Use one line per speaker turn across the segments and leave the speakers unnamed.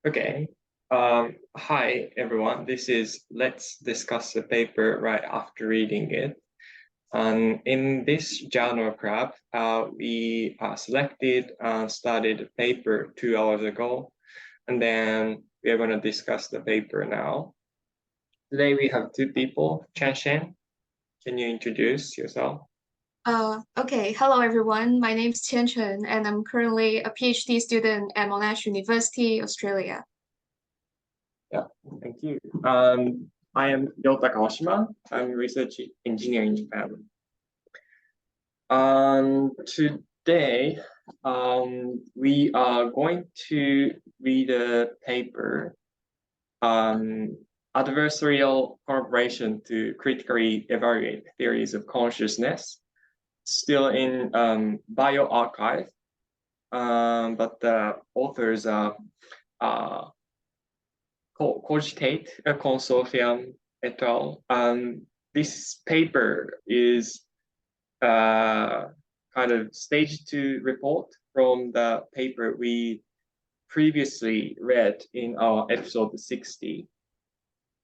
Okay. Hi, everyone. This is Let's Discuss the Paper right after reading it. In this genre club, we selected and studied a paper 2 hours ago, and then we are going to discuss the paper now. Today we have two people. Chen Shen, can you introduce yourself?
Okay. Hello everyone. My name is Qian Chen, and I'm currently a PhD student at Monash University, Australia.
Yeah, thank you. I am Yota Kawashima. I'm a research engineer in Japan. Today, we are going to read a paper, adversarial collaboration to critically evaluate theories of consciousness, still in bioRxiv, but the authors are uh, Cogitate a Consortium et al. This paper is kind of stage two report from the paper we previously read in our episode 60.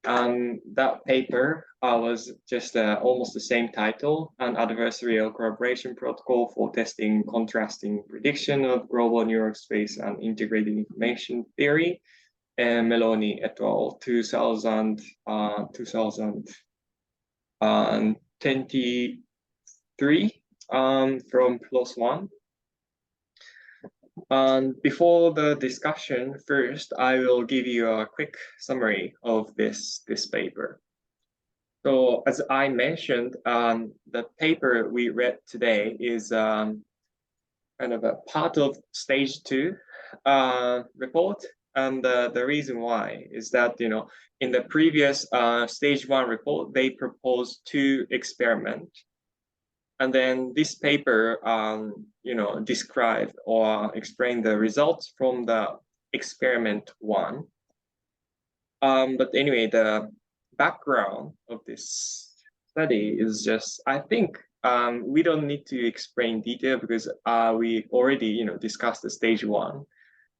That paper was just almost the same title, an adversarial collaboration protocol for testing contrasting prediction of global neural space and integrated information theory, and Meloni et al. 2023 from PLOS ONE. And before the discussion, first, I will give you a quick summary of this paper. So as I mentioned, the paper we read today is kind of a part of stage two report. And the reason why is that, in the previous stage one report, they proposed two experiments. And then this paper, describe or explain the results from the experiment one. But anyway, the background of this study is just, I think, we don't need to explain detail because we already, discussed the stage one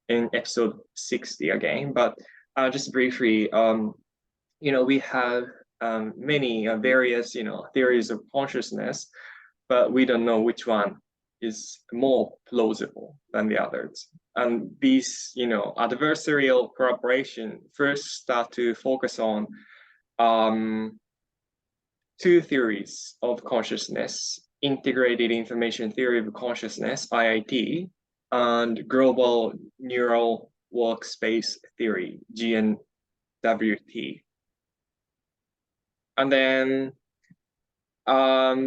in episode 60 again. But just briefly, we have many various, theories of consciousness, but we don't know which one is more plausible than the others. And these, adversarial cooperation first start to focus on two theories of consciousness: integrated information theory of consciousness, IIT, and global neural workspace theory, GNWT. And then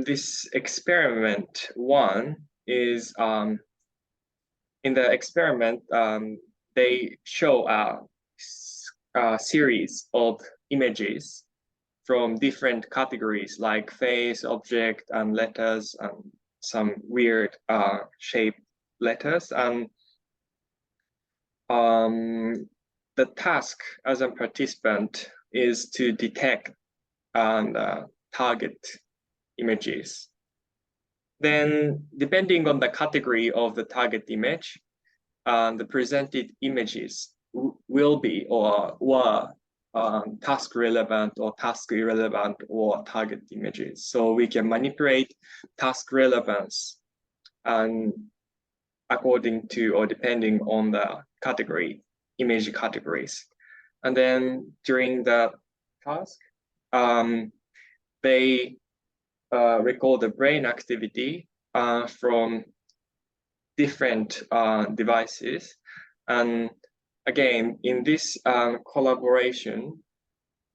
this experiment one is in the experiment, they show a series of images from different categories like face, object, and letters, and some weird shaped letters. And the task as a participant is to detect and target images. Then, depending on the category of the target image, the presented images will be or were task relevant or task irrelevant or target images. So we can manipulate task relevance and according to or depending on the category, image categories. And then during the task, they record the brain activity from different devices. And again, in this collaboration,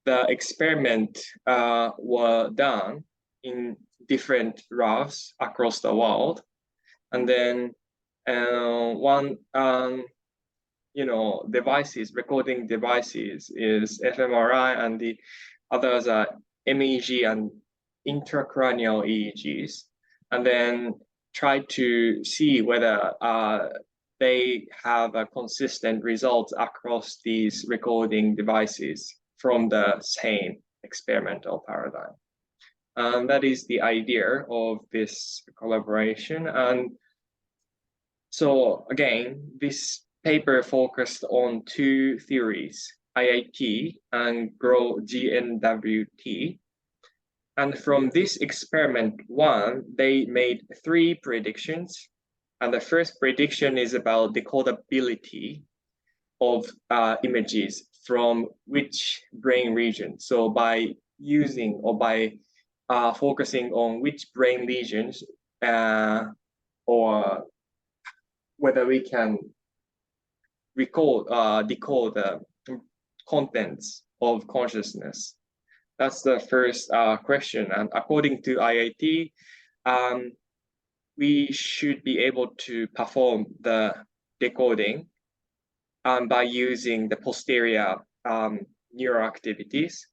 the experiment were done in different labs across the world. And then one, recording devices is fMRI, and the others are MEG and intracranial EEGs, and then try to see whether they have a consistent results across these recording devices from the same experimental paradigm. And that is the idea of this collaboration. And so again, this paper focused on two theories, IIT and GNWT. And from this experiment one, they made three predictions. And the first prediction is about decodability of images from which brain region. So by using or by focusing on which brain regions or whether we can decode the contents of consciousness. That's the first question. And according to IIT, we should be able to perform the decoding by using the posterior neural activities.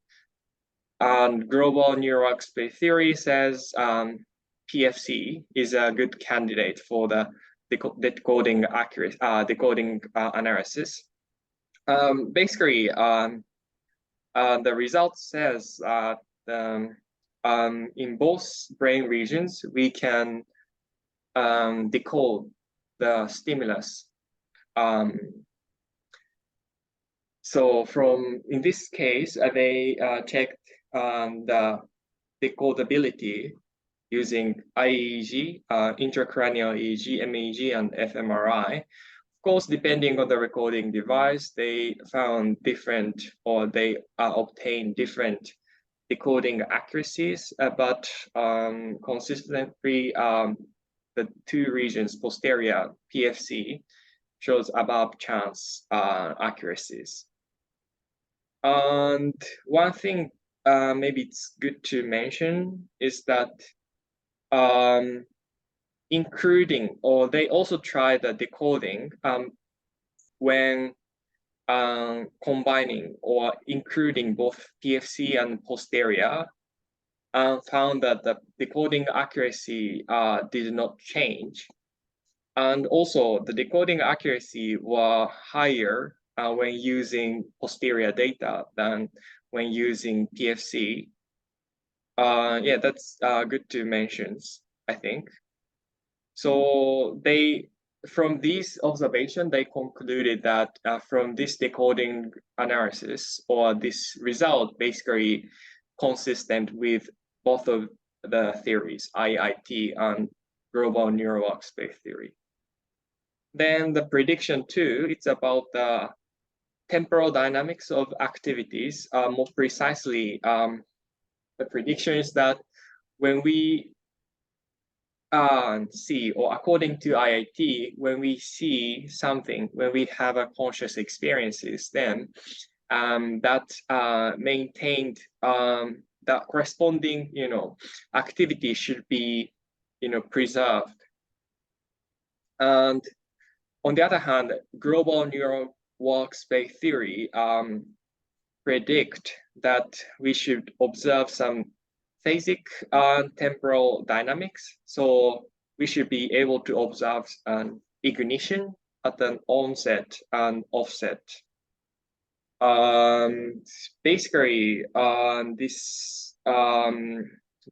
And global neural space theory says PFC is a good candidate for the decoding analysis. Basically, the result says that in both brain regions, we can decode the stimulus. So in this case, they checked the decodability using IEEG, intracranial EEG, MEG, and fMRI. Of course, depending on the recording device, they found different, or they obtained different decoding accuracies, but consistently, the two regions, posterior PFC, shows above chance accuracies. And one thing maybe it's good to mention is that including, or they also try the decoding when combining or including both PFC and posterior, and found that the decoding accuracy did not change. And also the decoding accuracy were higher when using posterior data than when using PFC. Yeah, that's good to mention, I think. So from these observations, they concluded that from this decoding analysis, or this result, basically consistent with both of the theories, IIT and global neural workspace theory. Then the prediction two, it's about the temporal dynamics of activities. More precisely, the prediction is that when we see, or according to IIT, when we see something, when we have a conscious experiences, then that maintained, that corresponding, activity should be, preserved. And on the other hand, global neural workspace theory predict that we should observe some phasic temporal dynamics. So we should be able to observe an ignition at an onset and offset. Basically,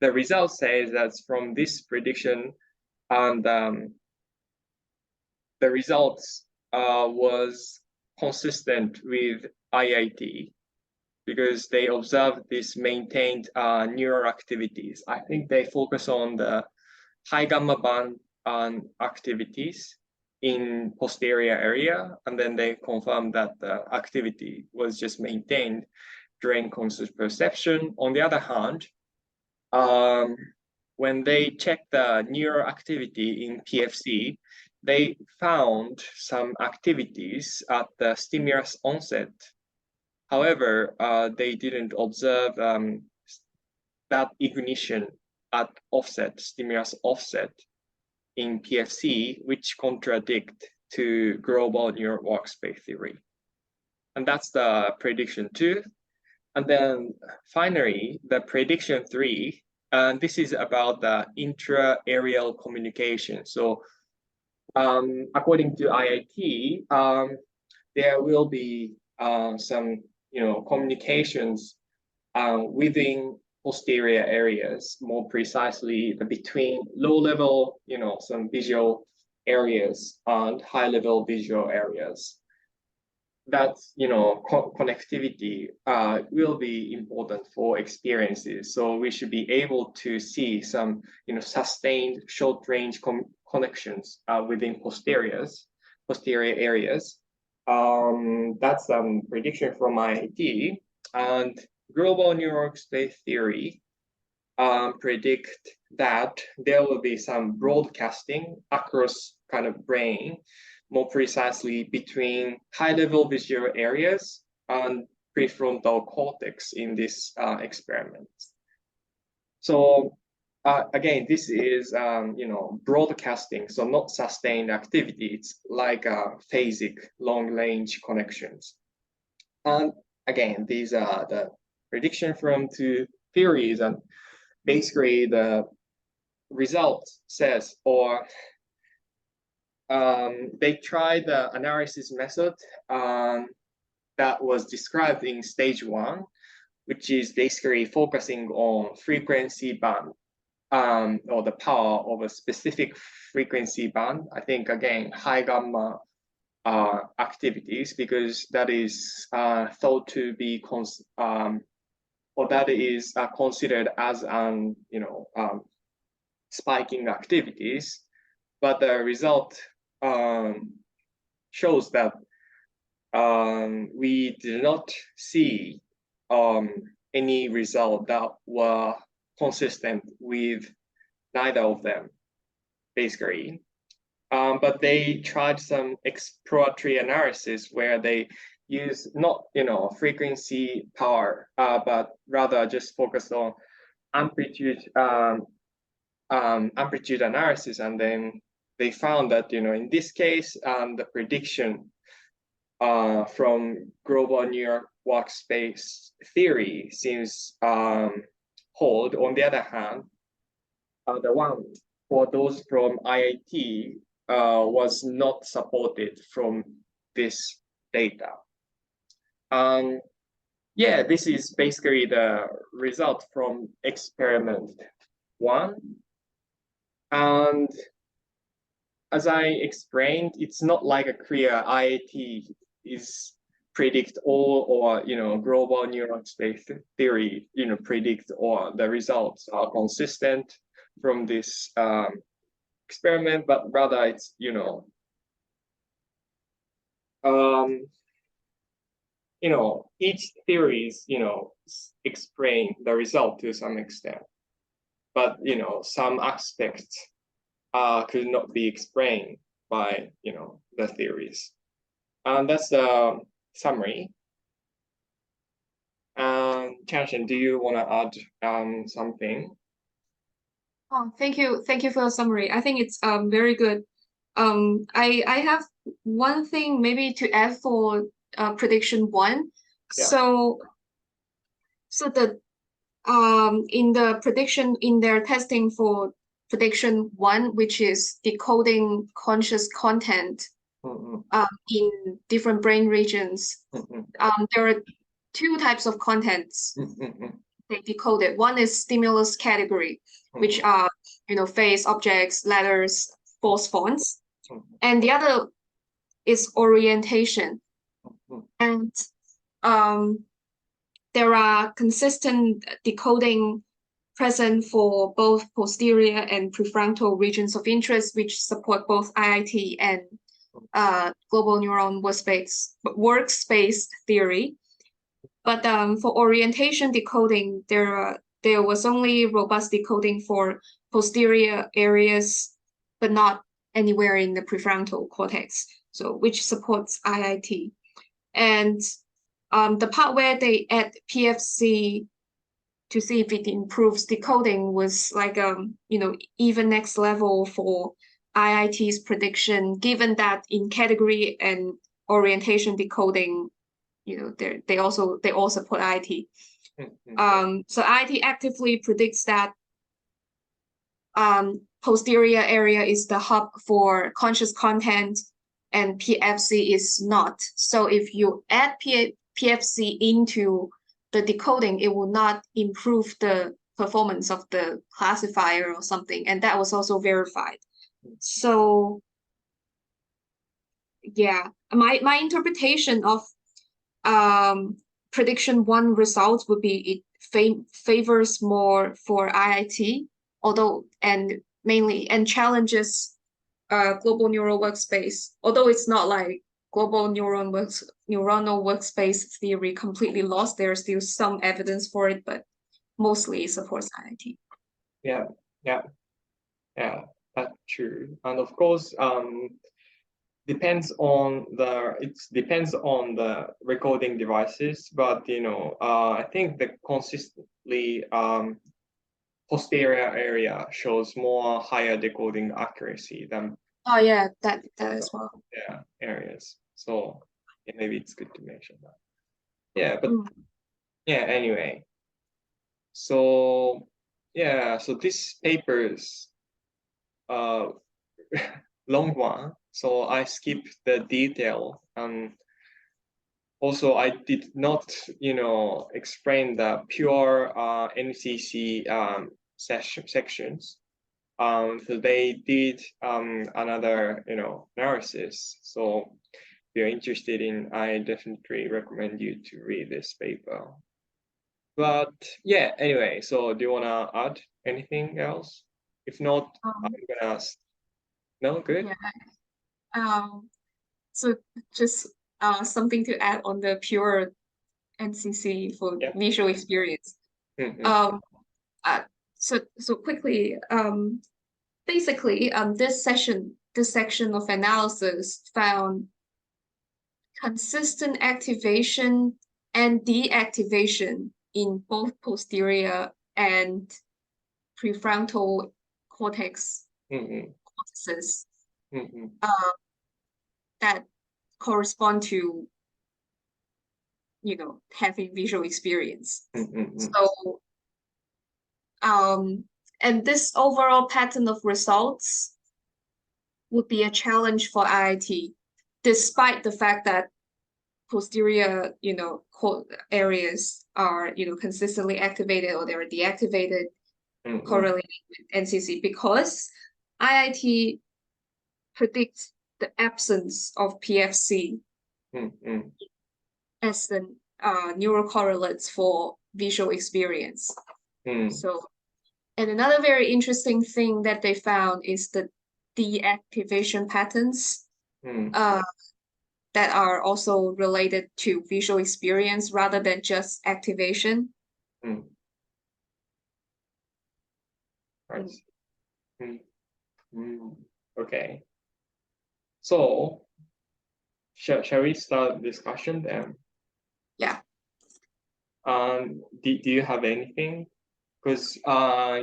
the result says that from this prediction, and the results was consistent with IIT, because they observed this maintained neural activities. I think they focus on the high gamma band activities in posterior area, and then they confirmed that the activity was just maintained during conscious perception. On the other hand, when they checked the neural activity in PFC, they found some activities at the stimulus onset. However, they didn't observe that ignition at offset, stimulus offset in PFC, which contradict to global neural workspace theory. And that's the prediction two. And then finally, the prediction three, and this is about the intra-areal communication. So according to IIT, there will be some communications within posterior areas, more precisely between low level, some visual areas and high-level visual areas. That connectivity will be important for experiences. So we should be able to see some sustained short-range connections within posterior areas. That's some prediction from IIT. And global neural space theory predict that there will be some broadcasting across kind of brain, more precisely between high-level visual areas and prefrontal cortex in this experiment. So again, this is broadcasting, so not sustained activity. It's like phasic long-range connections. And again, these are the prediction from two theories, and basically the result says, or they tried the analysis method that was described in stage 1, which is basically focusing on frequency band or the power of a specific frequency band. I think, again, high gamma activities, because that is thought to be or that is considered as an spiking activities, but the result shows that we did not see any result that were consistent with neither of them, basically. But they tried some exploratory analysis where they use not frequency power, but rather just focus on amplitude amplitude analysis, and then they found that in this case the prediction from global neural workspace theory seems hold. On the other hand, the one for those from IIT was not supported from this data. Yeah, this is basically the result from experiment 1. And as I explained, it's not like a clear IIT is predict all, or global neural space theory predict, or the results are consistent from this experiment, but rather it's each theories explain the result to some extent, but some aspects could not be explained by the theories. And that's the summary. Chanshin, do you want to add something?
Oh, thank you for the summary. I think it's very good. I have one thing maybe to add for prediction 1.
Yeah.
So the in the prediction, in their testing for prediction 1, which is decoding conscious content in different brain regions, there are 2 types of contents they decoded. One is stimulus category, which are face, objects, letters, false fonts, and the other is orientation. And there are consistent decoding present for both posterior and prefrontal regions of interest, which support both IIT and global neural workspace theory. But for orientation decoding, there was only robust decoding for posterior areas, but not anywhere in the prefrontal cortex, so which supports IIT. And the part where they add PFC to see if it improves decoding was like even next level for IIT's prediction, given that in category and orientation decoding, they all support IIT. So IIT actively predicts that posterior area is the hub for conscious content and PFC is not. So if you add PFC into the decoding, it will not improve the performance of the classifier or something. And that was also verified. So yeah, my interpretation of prediction one results would be it favors more for IIT, although and mainly and challenges global neural workspace, although it's not like global neuronal workspace theory completely lost. There's still some evidence for it, but mostly it supports IIT.
Yeah, yeah, yeah, that's true. And of course, depends on the recording devices, but I think the consistently posterior area shows more higher decoding accuracy than
Oh yeah, that as well.
yeah areas. So yeah, maybe it's good to mention that. Yeah, but yeah, anyway. So yeah, so this paper's uh long one, so I skipped the detail, and also I did not, explain the pure NCC sections. So they did another, analysis. So if you're interested in, I definitely recommend you to read this paper. But yeah, anyway, so do you wanna add anything else? If not, I'm gonna ask. No, good.
Yeah. So just something to add on the pure NCC for
Yeah.
visual experience.
Mm-hmm.
So quickly, basically, this section of analysis found consistent activation and deactivation in both posterior and prefrontal cortex
Mm-hmm.
cortices
Mm-hmm.
that correspond to having visual experience.
Mm-hmm.
So and this overall pattern of results would be a challenge for IIT, despite the fact that posterior, areas are, consistently activated or they're deactivated,
Mm-hmm.
correlating with NCC, because IIT predicts the absence of PFC
Mm-hmm.
as the neural correlates for visual experience.
Mm.
So, and another very interesting thing that they found is the deactivation patterns
Mm.
that are also related to visual experience rather than just activation.
Mm. Right. Mm. Mm. Okay. So, shall we start discussion then?
Yeah.
Do you have anything? Because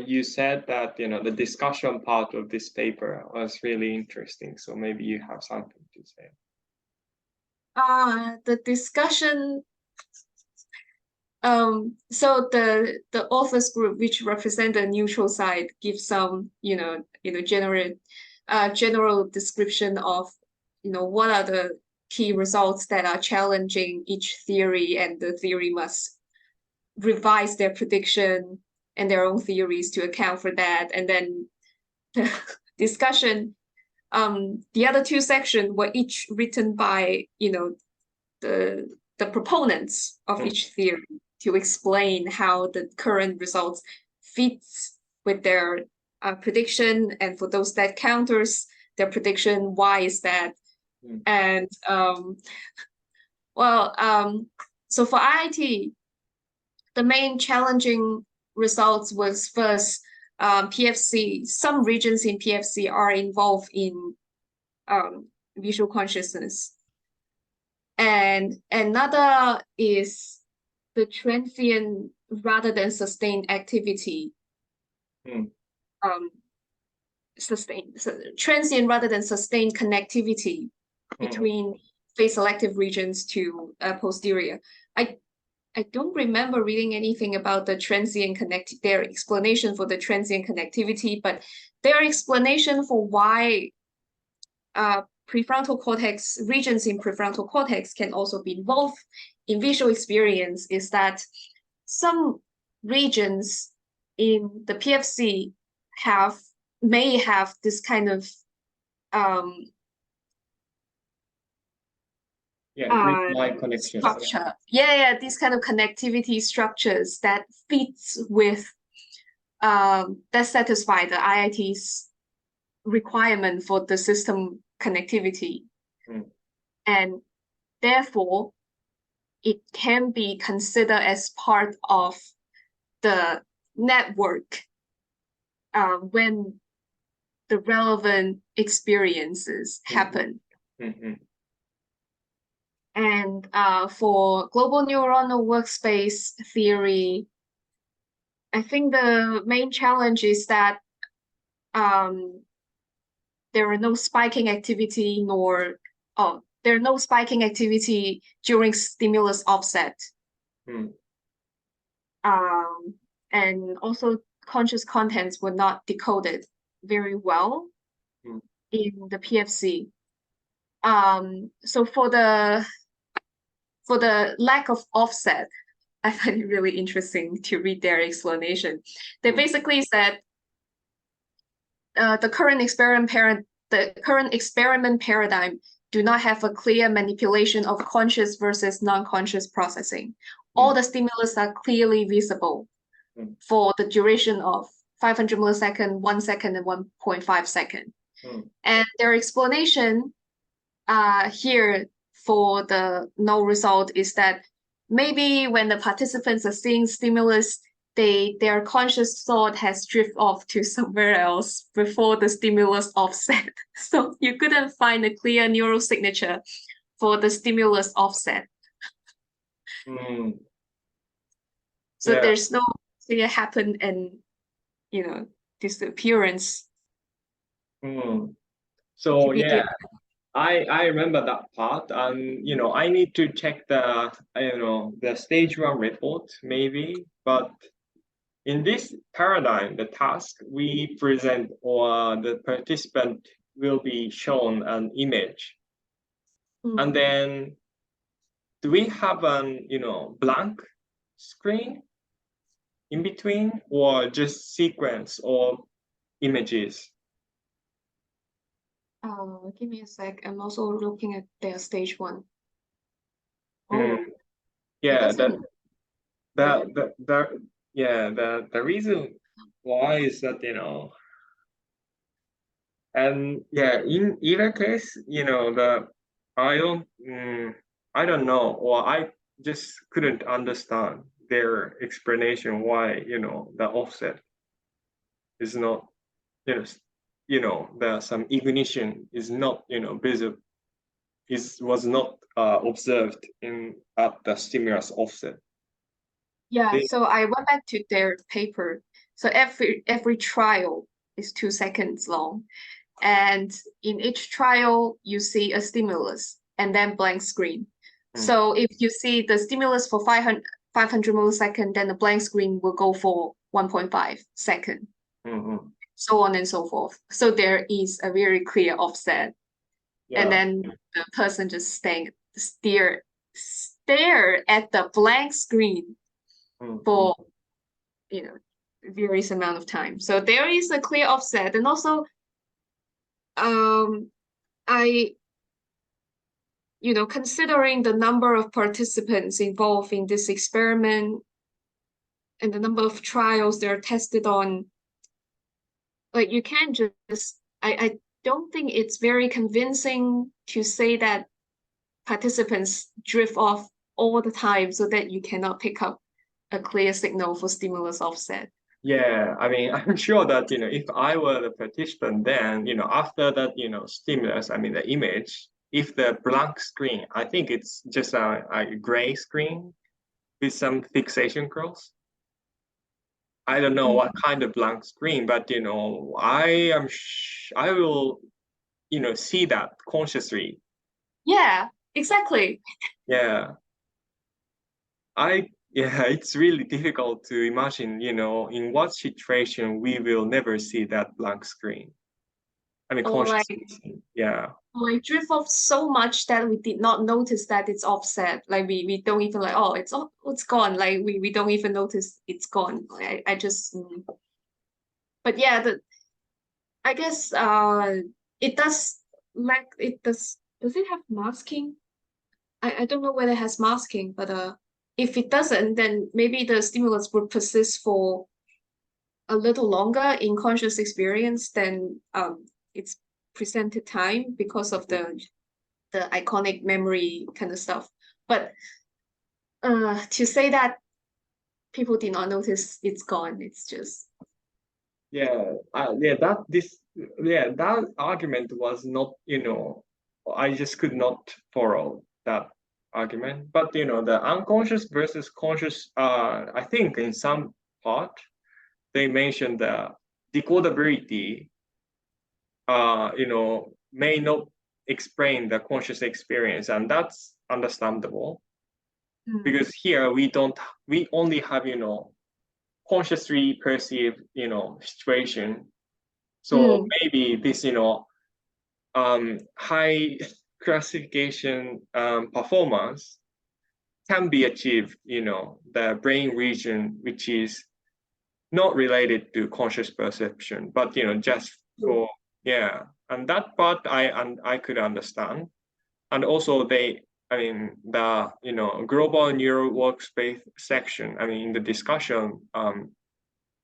you said that the discussion part of this paper was really interesting. So maybe you have something to say.
The discussion. So the authors group, which represent the neutral side, give some general description of what are the key results that are challenging each theory, and the theory must revise their prediction and their own theories to account for that. And then the discussion, the other two sections were each written by the proponents of each theory to explain how the current results fits with their prediction, and for those that counters their prediction, why is that? And so for IIT, the main challenging results was first, PFC. Some regions in PFC are involved in visual consciousness. And another is the transient rather than sustained activity. Transient rather than sustained connectivity between phase selective regions to posterior. I don't remember reading anything about the transient their explanation for the transient connectivity, but their explanation for why prefrontal cortex regions in prefrontal cortex can also be involved in visual experience is that some regions in the PFC may have this kind of
grid-like connections.
structure. Yeah, these kind of connectivity structures that fits with that satisfy the IIT's requirement for the system connectivity. And therefore, it can be considered as part of the network when the relevant experiences happen. And for global neuronal workspace theory, I think the main challenge is that there are no spiking activity there are no spiking activity during stimulus offset. And also conscious contents were not decoded very well in the PFC. So for the lack of offset, I find it really interesting to read their explanation. They basically said the current experiment paradigm do not have a clear manipulation of conscious versus non-conscious processing. All the stimulus are clearly visible for the duration of 500 millisecond, 1 second, and 1.5 second. And their explanation here for the no result is that maybe when the participants are seeing stimulus, their conscious thought has drifted off to somewhere else before the stimulus offset. So you couldn't find a clear neural signature for the stimulus offset. So there's no clear happen and disappearance.
So yeah, I remember that part, and I need to check the the stage 1 report maybe, but in this paradigm, the task we present or the participant will be shown an image. And then do we have an blank screen in between, or just sequence of images?
Give me a sec. I'm also looking at their stage 1.
Yeah, the reason why is that and yeah, in either case, I don't know, or I just couldn't understand their explanation why the offset is not some ignition is not visible, was not observed at the stimulus offset.
Yeah, so I went back to their paper. So every trial is 2 seconds long, and in each trial you see a stimulus and then blank screen. So if you see the stimulus for 500 milliseconds, then the blank screen will go for 1.5 second. So on and so forth. So there is a very clear offset. And then the person just stare at the blank screen for various amount of time. So there is a clear offset. And also considering the number of participants involved in this experiment and the number of trials they're tested on, like you can't just I don't think it's very convincing to say that participants drift off all the time so that you cannot pick up a clear signal for stimulus offset.
Yeah, I mean, I'm sure that, if I were the participant, then, after that, stimulus, I mean, the image, if the blank screen, I think it's just a gray screen with some fixation curls. I don't know what kind of blank screen, but, I will, see that consciously.
Yeah, exactly.
Yeah. It's really difficult to imagine, in what situation we will never see that blank screen. I mean, consciously, yeah.
Like drift off so much that we did not notice that it's offset. Like we don't even like, oh, it's gone. Like we don't even notice it's gone. I just, but yeah, I guess it does does it have masking? I don't know whether it has masking, but if it doesn't, then maybe the stimulus will persist for a little longer in conscious experience than its presented time because of the iconic memory kind of stuff. But to say that people did not notice it's gone, it's just
that argument was not, I just could not follow that argument. But the unconscious versus conscious, I think in some part they mentioned the decodability, may not explain the conscious experience, and that's understandable because here we only have, consciously perceived, situation. So maybe this, high classification performance can be achieved, the brain region which is not related to conscious perception, but just for and that part I could understand. And also the global neural workspace section, in the discussion,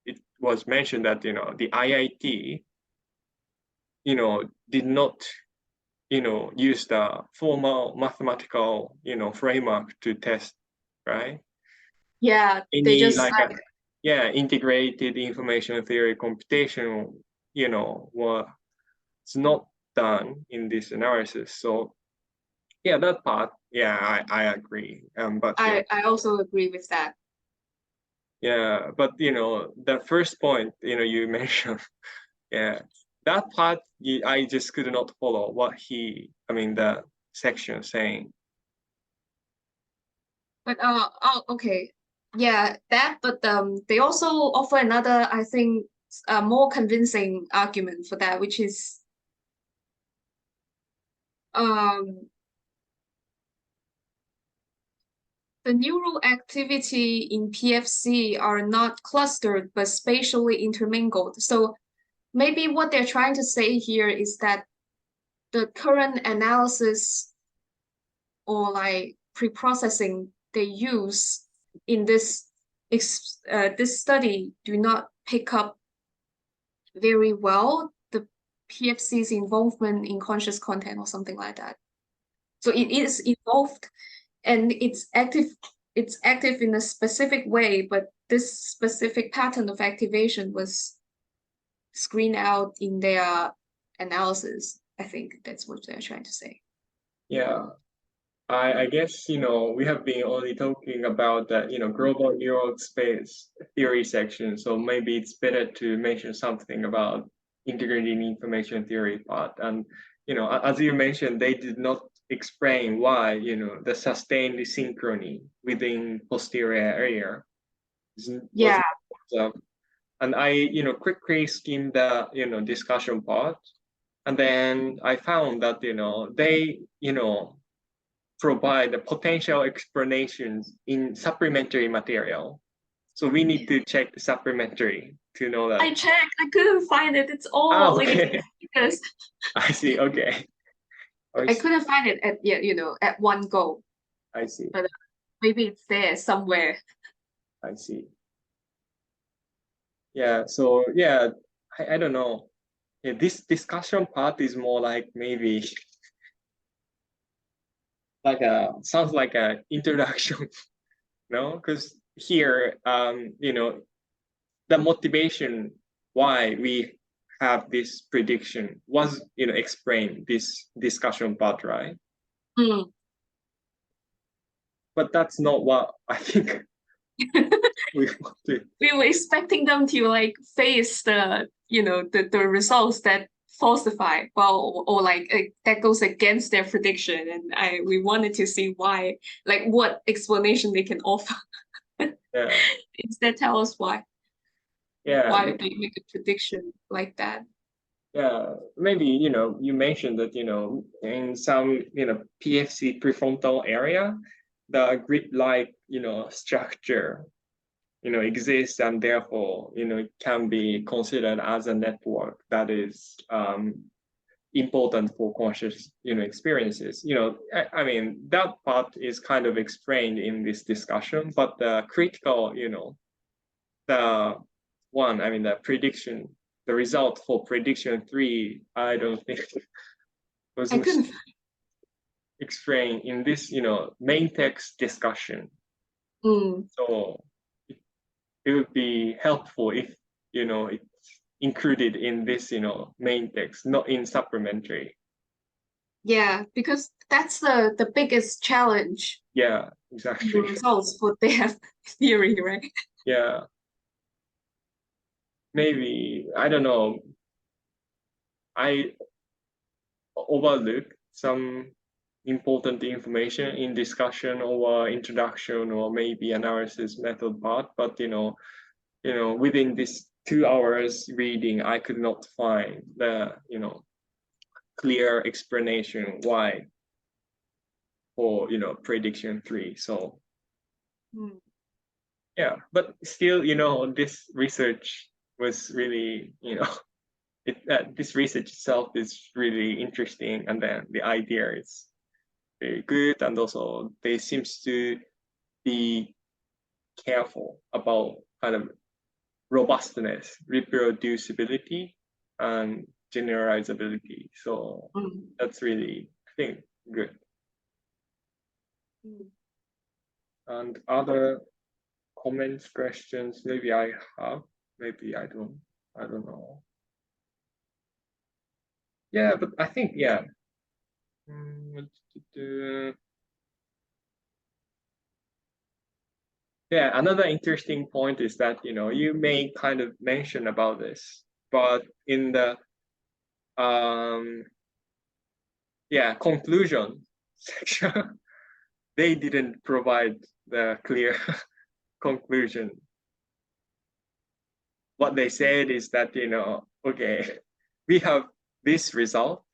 it was mentioned that the IIT did not use the formal mathematical framework to test, right?
yeah, they
Any
just
like integrated information theory computation was not done in this analysis. So that part, I agree. But
I also agree with that.
but the first point you mentioned, that part I just could not follow what the section saying.
But okay, yeah, that. But they also offer another, I think, more convincing argument for that, which is um the neural activity in PFC are not clustered but spatially intermingled. So maybe what they're trying to say here is that the current analysis or like pre-processing they use in this study do not pick up very well the PFC's involvement in conscious content or something like that. So it is involved and it's active in a specific way, but this specific pattern of activation was screened out in their analysis. I think that's what they're trying to say.
Yeah, I guess we have been only talking about the global neural space theory section, so maybe it's better to mention something about integrating information theory part. And as you mentioned, they did not explain why the sustained synchrony within posterior area was
Yeah,
observed. And I quickly skimmed the discussion part, and then I found that they provide the potential explanations in supplementary material. So we need to check the supplementary to know that.
I checked. I couldn't find it. It's all like
Okay.
because
I see. Okay.
I couldn't find it at at one go.
I see.
But maybe it's there somewhere.
I see. Yeah. So yeah, I don't know. Yeah, this discussion part is more like maybe like a sounds like a introduction, no? Because here, the motivation why we have this prediction was explained this discussion part, right?
Mm.
But that's not what I think we want to.
We were expecting them to like face the results that falsify well or like that goes against their prediction, and we wanted to see why, like what explanation they can offer.
Yeah.
Instead tell us why
Yeah.
they make a prediction like that.
Yeah, maybe you mentioned that in some PFC prefrontal area, the grid-like structure exists, and therefore it can be considered as a network that is important for conscious, experiences. I mean, that part is kind of explained in this discussion, but the critical, the one, I mean, the prediction, the result for prediction 3, I don't think was
I couldn't.
explained in this, main text discussion. So it would be helpful if, it's included in this, main text, not in supplementary.
Yeah, because that's the biggest challenge.
Yeah,
The
exactly.
results for their theory, right?
Yeah. Maybe, I don't know, I overlooked some important information in discussion or introduction or maybe analysis method part, but within this 2 hours reading, I could not find the clear explanation why for prediction 3. So yeah, but still, this research was really, this research itself is really interesting, and then the idea is very good, and also they seems to be careful about kind of robustness, reproducibility, and generalizability. So that's really, I think, good. And other comments, questions, maybe I have, maybe I don't know. Yeah, but I think, yeah. Yeah, another interesting point is that, you may kind of mention about this, but in the conclusion section, they didn't provide the clear conclusion. What they said is that, okay, we have this result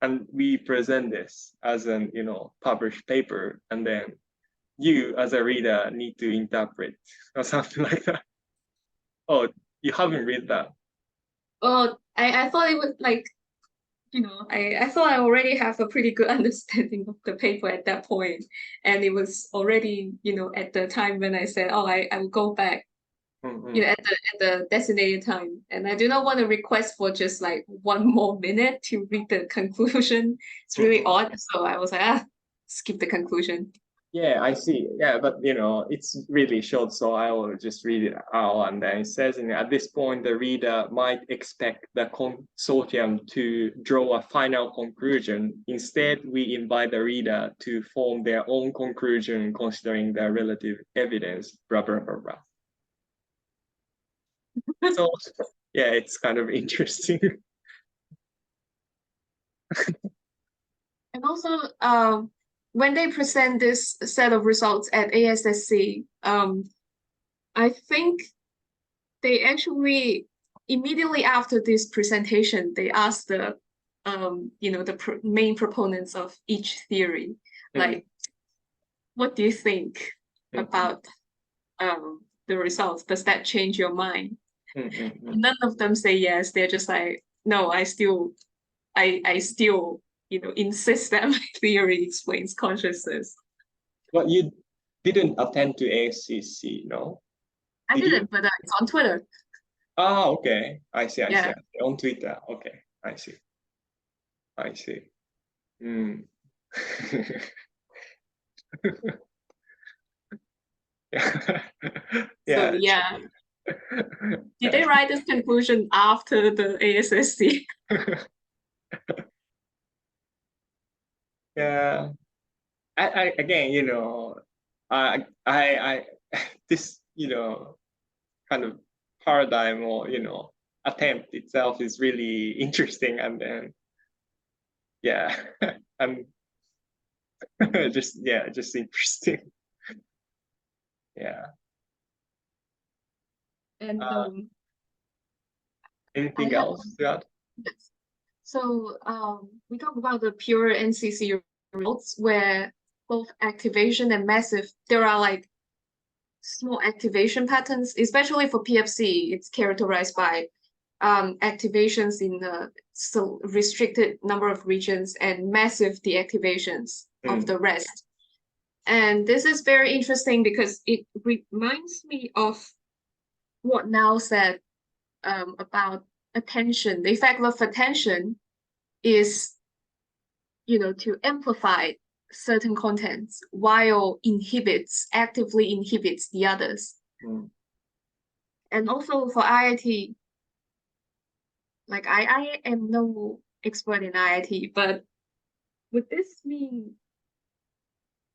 and we present this as an, published paper, and then you as a reader need to interpret or something like that. Oh, you haven't read that?
Oh, I thought it was like, I thought I already have a pretty good understanding of the paper at that point. And it was already, at the time when I said, oh, I will go back, at the designated time. And I do not want to request for just like 1 more minute to read the conclusion. It's really odd. So I was like, skip the conclusion.
Yeah, I see. Yeah, but it's really short, so I will just read it out. And then it says, at this point, the reader might expect the consortium to draw a final conclusion. Instead, we invite the reader to form their own conclusion considering the relative evidence, blah, blah, blah, blah. So, yeah, it's kind of interesting.
And also, when they present this set of results at ASSC, I think they actually immediately after this presentation, they asked the main proponents of each theory, like, what do you think about the results? Does that change your mind? None of them say yes. They're just like, no, I still insist that my theory explains consciousness.
But you didn't attend to ASCC, no?
I didn't, but it's on Twitter.
Ah, okay. I see.
Yeah.
On Twitter. Okay, I see.
So yeah. Did they write this conclusion after the ASSC?
Yeah. I again, I this, kind of paradigm or, attempt itself is really interesting, and then yeah, I'm just interesting. Yeah.
And
anything else to add?
Yes. So we talk about the pure NCC results where both activation and massive, there are like small activation patterns, especially for PFC, it's characterized by activations in a restricted number of regions and massive deactivations of the rest. And this is very interesting because it reminds me of what Now said about attention. The effect of attention is, to amplify certain contents while actively inhibits the others. And also for IIT, like I am no expert in IIT, but would this mean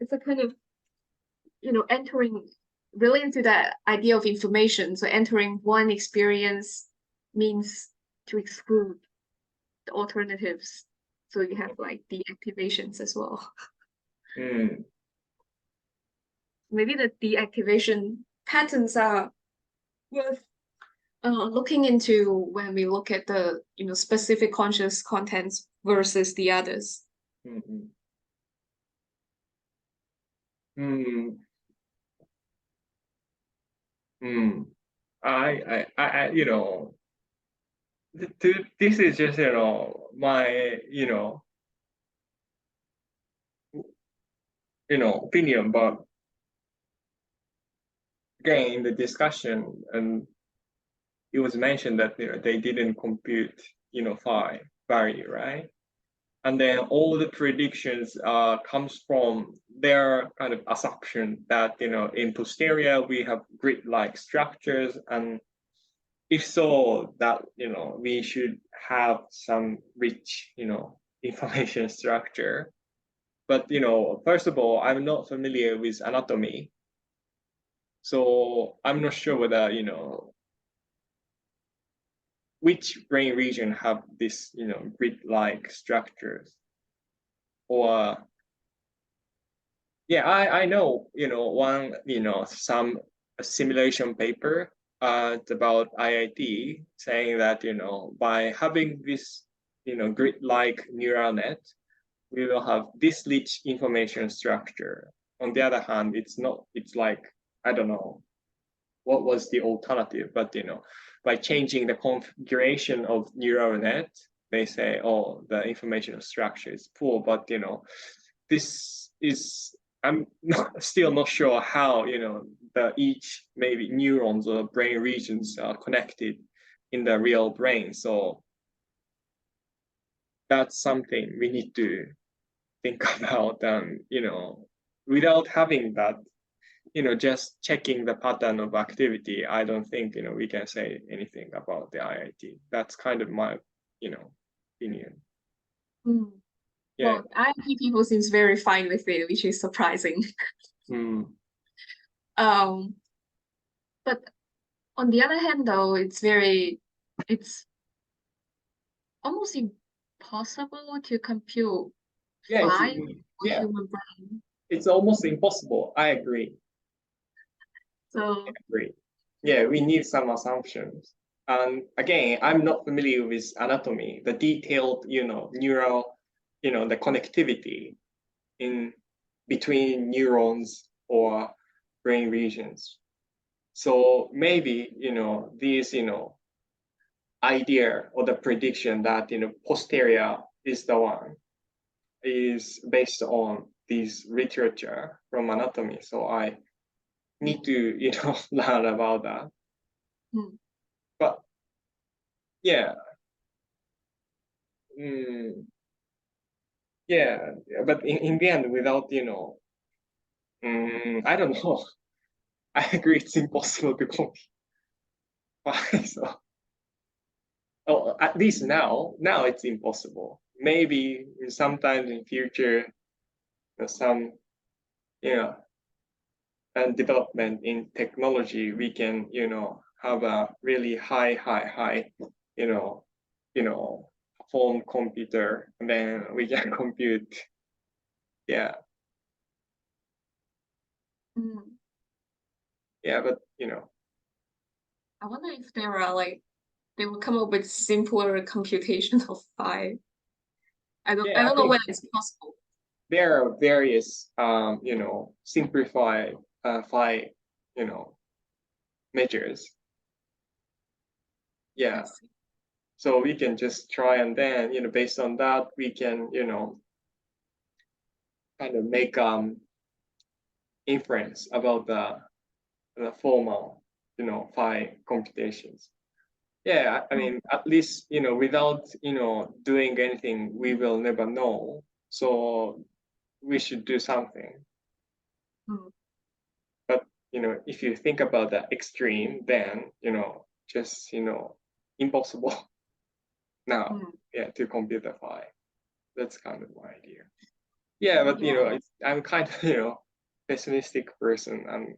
it's a kind of, entering related to that idea of information. So entering one experience means to exclude the alternatives. So you have like deactivations as well. Maybe the deactivation patterns are worth looking into when we look at the specific conscious contents versus the others.
I this is just my opinion, but again in the discussion, and it was mentioned that they didn't compute phi value, right? And then all the predictions comes from their kind of assumption that in posterior we have grid-like structures, and if so, that we should have some rich information structure. But first of all, I'm not familiar with anatomy, so I'm not sure whether which brain region have this grid-like structures. Or yeah, I know one some simulation paper about IIT saying that by having this grid-like neural net, we will have this rich information structure. On the other hand, it's like, I don't know what was the alternative, but by changing the configuration of neural net, they say, oh, the information structure is poor. But this is, I'm still not sure how each maybe neurons or brain regions are connected in the real brain. So that's something we need to think about. Without having that, just checking the pattern of activity, I don't think we can say anything about the IIT. That's kind of my opinion.
Yeah. Well, IIT people seems very fine with it, which is surprising. But on the other hand, though, it's almost impossible to compute phi for human brain.
It's almost impossible. I agree.
So
I agree. Yeah, we need some assumptions. And again, I'm not familiar with anatomy, the detailed, neural, the connectivity in between neurons or brain regions. So maybe, these, idea or the prediction that, posterior is the one is based on this literature from anatomy. So I need to, learn about that. But yeah. Yeah, but in the end, without, I don't know. I agree it's impossible to compute. So, oh, at least now it's impossible. Maybe sometimes in future, some, and development in technology, we can, have a really high, phone computer, and then we can compute. Yeah. Yeah, but
I wonder if there are they will come up with simpler computation of phi. I don't know whether it's possible.
There are various simplified phi measures. Yeah. So we can just try, and then, based on that, we can, kind of make inference about the formal, phi computations. Yeah, I mean, at least, without, doing anything, we will never know. So we should do something. But, if you think about the extreme, then, just, impossible now, to compute the phi. That's kind of my idea. Yeah, but, I'm kind of, pessimistic person, and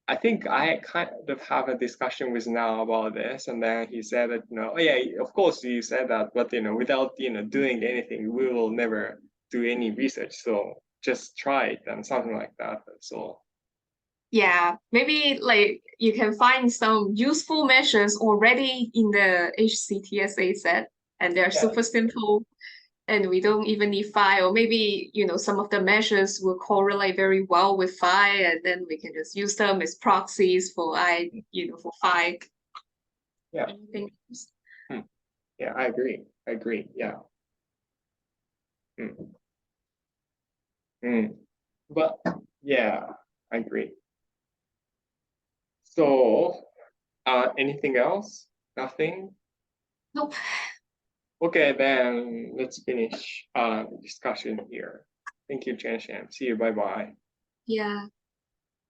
I think I kind of have a discussion with Now about this, and then he said that, oh yeah, of course you said that, but without doing anything, we will never do any research. So just try it and something like that. So
Yeah, maybe like you can find some useful measures already in the HCTSA set, and they're super simple, and we don't even need phi, or maybe some of the measures will correlate very well with phi, and then we can just use them as proxies for for phi.
Yeah.
Anything else?
Yeah, I agree. Yeah. But yeah, I agree. So, anything else? Nothing?
Nope.
Okay, then let's finish discussion here. Thank you, Chen Shan. See you. Bye bye.
Yeah.